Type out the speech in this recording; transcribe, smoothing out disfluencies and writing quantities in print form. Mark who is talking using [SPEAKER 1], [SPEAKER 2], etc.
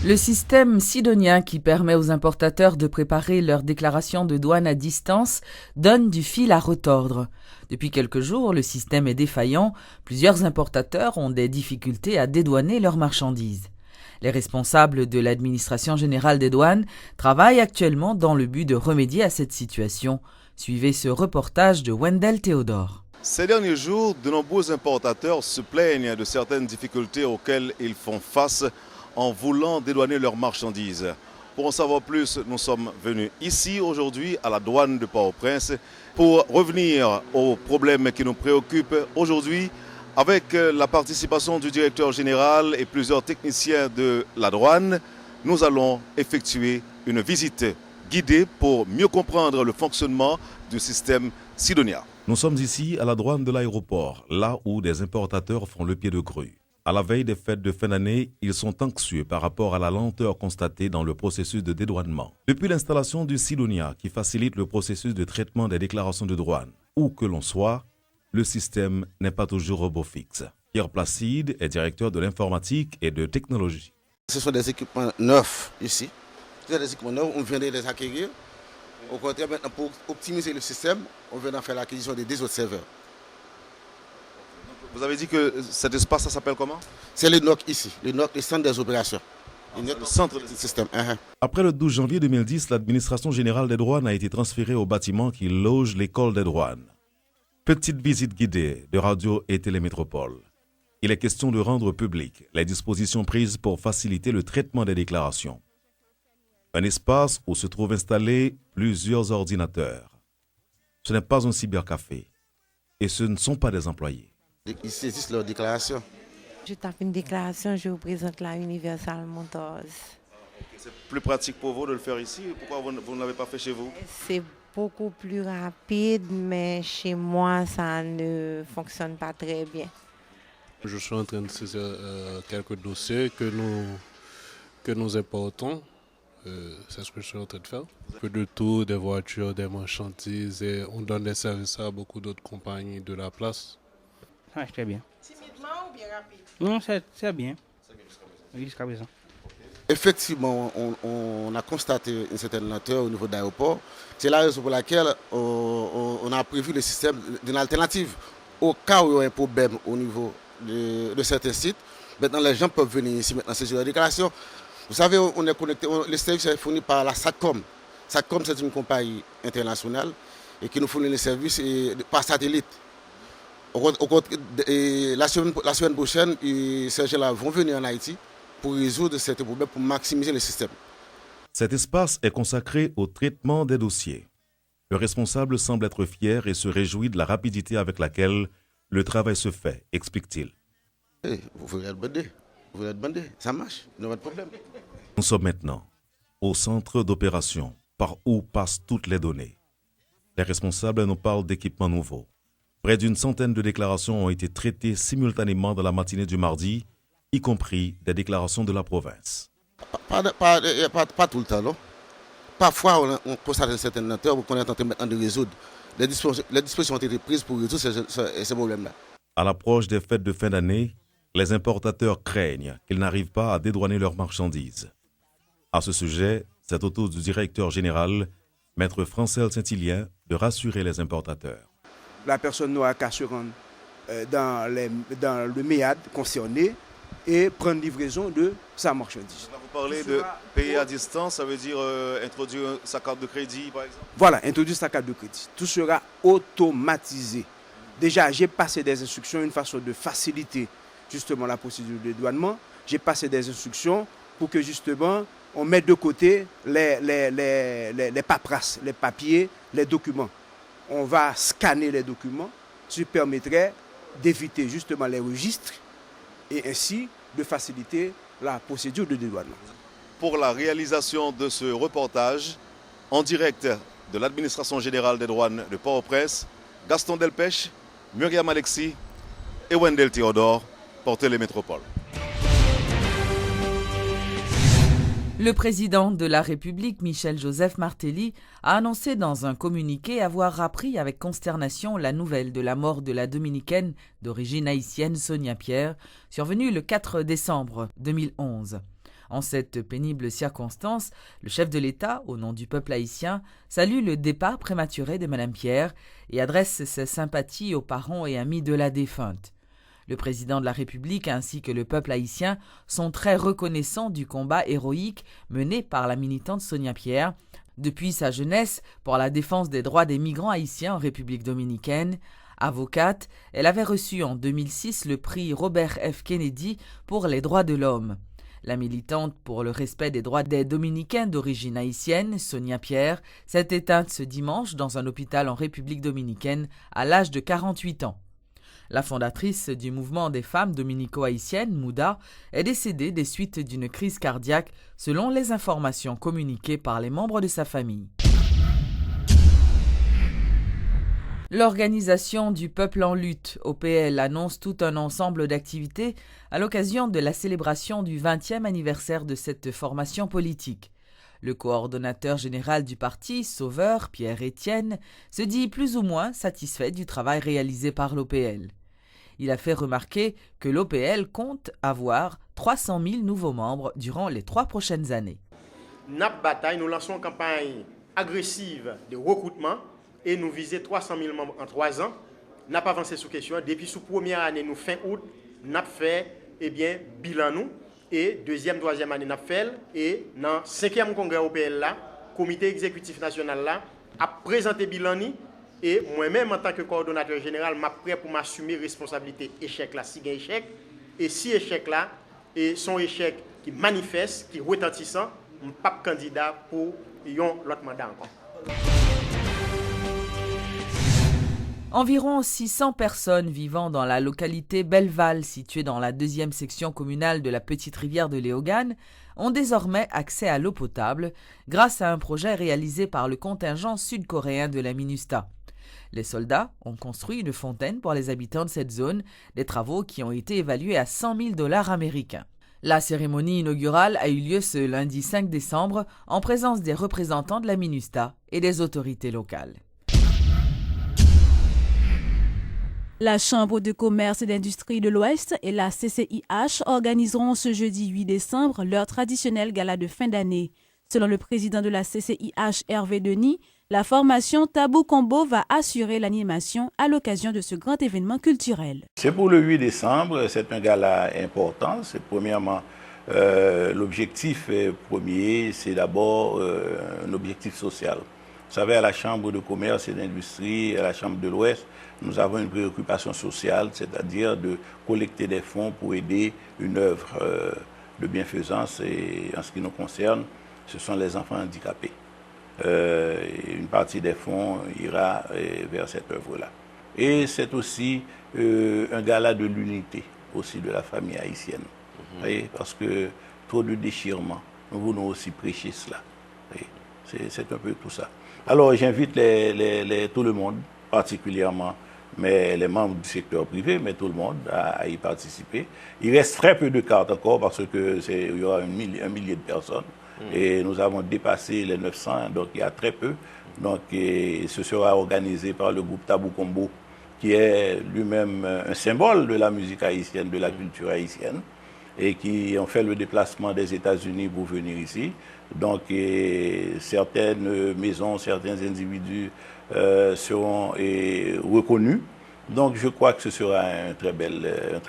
[SPEAKER 1] Le système Sidonia, qui permet aux importateurs de préparer leur déclaration de douane à distance, donne du fil à retordre. Depuis quelques jours, le système est défaillant. Plusieurs importateurs ont des difficultés à dédouaner leurs marchandises. Les responsables de l'administration générale des douanes travaillent actuellement dans le but de remédier à cette situation. Suivez ce reportage de Wendell Théodore.
[SPEAKER 2] Ces derniers jours, de nombreux importateurs se plaignent de certaines difficultés auxquelles ils font face en voulant dédouaner leurs marchandises. Pour en savoir plus, nous sommes venus ici aujourd'hui à la douane de Port-au-Prince pour revenir aux problèmes qui nous préoccupent aujourd'hui avec la participation du directeur général et plusieurs techniciens de la douane. Nous allons effectuer une visite guidée pour mieux comprendre le fonctionnement du système Sidonia.
[SPEAKER 3] Nous sommes ici à la douane de l'aéroport, là où des importateurs font le pied de grue. À la veille des fêtes de fin d'année, ils sont anxieux par rapport à la lenteur constatée dans le processus de dédouanement. Depuis l'installation du Sidonia, qui facilite le processus de traitement des déclarations de douane, où que l'on soit, le système n'est pas toujours robot fixe. Pierre Placide est directeur de l'informatique et de technologie.
[SPEAKER 4] Ce sont des équipements neufs ici. Ce sont des équipements neufs, on vient de les acquérir. Au contraire, maintenant, pour optimiser le système, on vient d'en faire l'acquisition des autres serveurs.
[SPEAKER 2] Vous avez dit que cet espace, ça s'appelle comment?
[SPEAKER 4] C'est le NOC ici, le NOC, le centre des opérations. Le centre du système.
[SPEAKER 3] Après le 12 janvier 2010, l'administration générale des douanes a été transférée au bâtiment qui loge l'école des douanes. Petite visite guidée de Radio et Télémétropole. Il est question de rendre publiques les dispositions prises pour faciliter le traitement des déclarations. Un espace où se trouvent installés plusieurs ordinateurs. Ce n'est pas un cybercafé et ce ne sont pas des employés.
[SPEAKER 4] Ils saisissent leur déclaration.
[SPEAKER 5] Je tape une déclaration, je vous présente la Universal Motors.
[SPEAKER 2] C'est plus pratique pour vous de le faire ici. Pourquoi vous ne l'avez pas fait chez vous?
[SPEAKER 5] C'est beaucoup plus rapide, mais chez moi, ça ne fonctionne pas très bien.
[SPEAKER 6] Je suis en train de saisir quelques dossiers que nous importons. C'est ce que je suis en train de faire. Que de tout, des voitures, des marchandises, et on donne des services à beaucoup d'autres compagnies de la place.
[SPEAKER 7] Ça marche très bien.
[SPEAKER 8] Timidement ou bien rapide?
[SPEAKER 7] Non, c'est bien. Jusqu'à présent.
[SPEAKER 4] Effectivement, on a constaté une certaine lenteur au niveau de l'aéroport. C'est la raison pour laquelle on a prévu le système d'une alternative. Au cas où il y a un problème au niveau de certains sites, maintenant les gens peuvent venir ici maintenant saisir leur déclaration. Vous savez, on est connecté, le service est fourni par la SATCOM. SATCOM, c'est une compagnie internationale et qui nous fournit les services par satellite. La semaine prochaine, ces gens-là vont venir en Haïti pour résoudre certains problèmes, pour maximiser le système.
[SPEAKER 3] Cet espace est consacré au traitement des dossiers. Le responsable semble être fier et se réjouit de la rapidité avec laquelle le travail se fait, explique-t-il.
[SPEAKER 4] Vous voulez être bandé, ça marche, il n'y a pas de problème.
[SPEAKER 3] Nous sommes maintenant au centre d'opération, par où passent toutes les données. Les responsables nous parlent d'équipements nouveaux. Près d'une centaine de déclarations ont été traitées simultanément dans la matinée du mardi, y compris des déclarations de la province.
[SPEAKER 4] Pas tout le temps, non. Parfois, on constate une certaine lenteur qu'on est en train maintenant de résoudre. Les dispositions ont été prises pour résoudre ces problèmes-là.
[SPEAKER 3] À l'approche des fêtes de fin d'année, les importateurs craignent qu'ils n'arrivent pas à dédouaner leurs marchandises. À ce sujet, c'est au tour du directeur général, Maître Francel Saint-Hilien, de rassurer les importateurs.
[SPEAKER 9] La personne n'aura qu'à se rendre dans le MEAD concerné et prendre livraison de sa marchandise.
[SPEAKER 2] Vous parlez de payer à distance, ça veut dire introduire sa carte de crédit, par exemple?
[SPEAKER 9] Voilà, introduire sa carte de crédit. Tout sera automatisé. Déjà, j'ai passé des instructions, une façon de faciliter justement la procédure de dédouanement. J'ai passé des instructions pour que justement on mette de côté les paperasses, les papiers, les documents. On va scanner les documents, ce qui permettrait d'éviter justement les registres et ainsi de faciliter la procédure de dédouanement.
[SPEAKER 2] Pour la réalisation de ce reportage, en direct de l'administration générale des douanes de Port-au-Prince, Gaston Delpech, Myriam Alexis et Wendell Théodore pour Télémétropole.
[SPEAKER 1] Le président de la République, Michel-Joseph Martelly, a annoncé dans un communiqué avoir appris avec consternation la nouvelle de la mort de la dominicaine d'origine haïtienne Sonia Pierre, survenue le 4 décembre 2011. En cette pénible circonstance, le chef de l'État, au nom du peuple haïtien, salue le départ prématuré de Mme Pierre et adresse ses sympathies aux parents et amis de la défunte. Le président de la République ainsi que le peuple haïtien sont très reconnaissants du combat héroïque mené par la militante Sonia Pierre depuis sa jeunesse pour la défense des droits des migrants haïtiens en République dominicaine. Avocate, elle avait reçu en 2006 le prix Robert F. Kennedy pour les droits de l'homme. La militante pour le respect des droits des Dominicains d'origine haïtienne, Sonia Pierre, s'est éteinte ce dimanche dans un hôpital en République dominicaine à l'âge de 48 ans. La fondatrice du mouvement des femmes dominico-haïtiennes, Mouda, est décédée des suites d'une crise cardiaque selon les informations communiquées par les membres de sa famille. L'Organisation du peuple en lutte, OPL, annonce tout un ensemble d'activités à l'occasion de la célébration du 20e anniversaire de cette formation politique. Le coordonnateur général du parti, Sauveur, Pierre Etienne, se dit plus ou moins satisfait du travail réalisé par l'OPL. Il a fait remarquer que l'OPL compte avoir 300 000 nouveaux membres durant les 3 prochaines années.
[SPEAKER 8] NAP Bataille, nous lançons une campagne agressive de recrutement et nous visons 300 000 membres en 3 ans. N'a pas avancé sur question. Depuis sous première année, nous fin août, n'a fait bilan nous. Et deuxième, troisième année, n'a fait. Et dans le 5e congrès OPL là, comité exécutif national là, a présenté bilan ni. Et moi-même, en tant que coordonnateur général, je suis prêt pour m'assumer responsabilité échec là, si il y a échec. Et si échec là, et son échec qui manifeste, qui est retentissant, je ne suis pas candidat pour l'autre mandat encore.
[SPEAKER 1] Environ 600 personnes vivant dans la localité Belleval, située dans la 2e section communale de la petite rivière de Léogane, ont désormais accès à l'eau potable grâce à un projet réalisé par le contingent sud-coréen de la MINUSTA. Les soldats ont construit une fontaine pour les habitants de cette zone, des travaux qui ont été évalués à 100 000 $ américains. La cérémonie inaugurale a eu lieu ce lundi 5 décembre en présence des représentants de la MINUSTA et des autorités locales.
[SPEAKER 10] La Chambre de commerce et d'industrie de l'Ouest et la CCIH organiseront ce jeudi 8 décembre leur traditionnel gala de fin d'année. Selon le président de la CCIH, Hervé Denis, la formation Tabou Combo va assurer l'animation à l'occasion de ce grand événement culturel.
[SPEAKER 11] C'est pour le 8 décembre, c'est un gala important. C'est premièrement, l'objectif premier, c'est d'abord un objectif social. Vous savez, à la Chambre de commerce et d'industrie, à la Chambre de l'Ouest, nous avons une préoccupation sociale, c'est-à-dire de collecter des fonds pour aider une œuvre de bienfaisance. Et en ce qui nous concerne, ce sont les enfants handicapés. Une partie des fonds ira vers cette œuvre-là. Et c'est aussi un gala de l'unité aussi de la famille haïtienne. Voyez, parce que trop de déchirement, nous voulons aussi prêcher cela. C'est un peu tout ça. Alors j'invite tout le monde, particulièrement mais les membres du secteur privé, mais tout le monde à y participer. Il reste très peu de cartes encore parce qu'il y aura un millier de personnes. Et nous avons dépassé les 900, donc il y a très peu. Donc ce sera organisé par le groupe Tabou Combo, qui est lui-même un symbole de la musique haïtienne, de la culture haïtienne, et qui ont fait le déplacement des États-Unis pour venir ici. Donc certaines maisons, certains individus seront reconnus. Donc je crois que ce sera un très bel